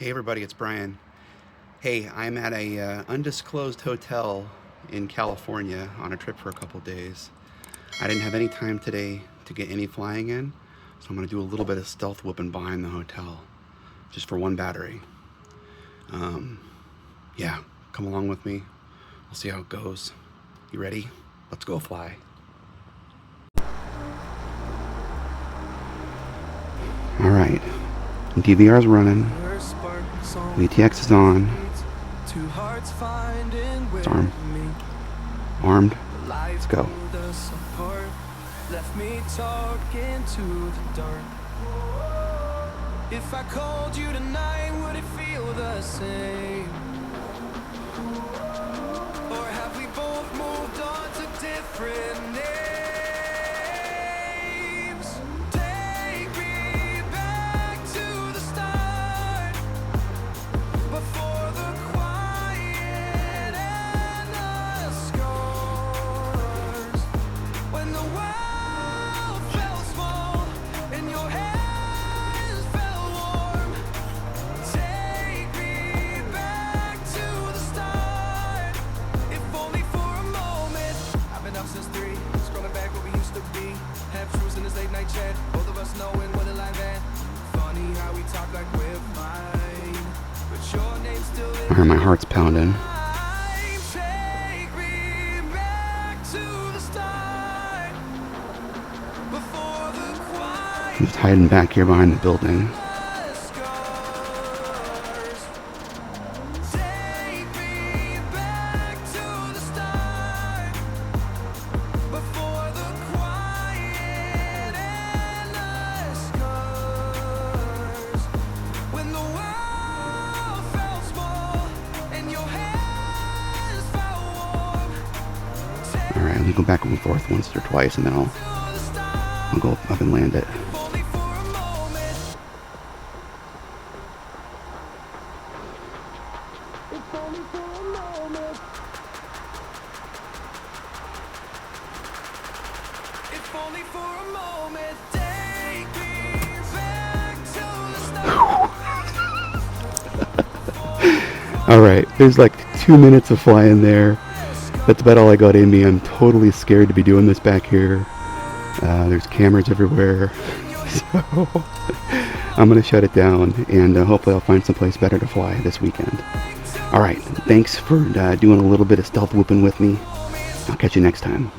Hey everybody, it's Brian. Hey, I'm at a undisclosed hotel in California on a trip for a couple days. I didn't have any time today to get any flying in, so I'm going to do a little bit of stealth whooping behind the hotel, just for one battery. Yeah, come along with me. We'll see how it goes. You ready? Let's go fly. All right, DVR's running. VTX is on. It's armed. Let's go. Left me talking to the dark. If I called you tonight, would it feel the same? Or have we both moved on to different names? Take me back to the start, before the quiet and the scars, when the world felt small and your hands felt warm. Take me back to the start, if only for a moment. I've been up since 3, scrolling back where we used to be. Half truths in this late night chat, both of us knowing what a line that. Funny how we talk like we're fine, but your name's still in. Alright, my heart's pounding. Take me back to the start, before the quiet. I'm just hiding back here behind the building. Alright, let me go back and forth once or twice and then I'll go up and land it. Alright, there's like 2 minutes of flying there. That's about all I got in me. I'm totally scared to be doing this back here. There's cameras everywhere. So I'm going to shut it down and hopefully I'll find someplace better to fly this weekend. Alright, thanks for doing a little bit of stealth whooping with me. I'll catch you next time.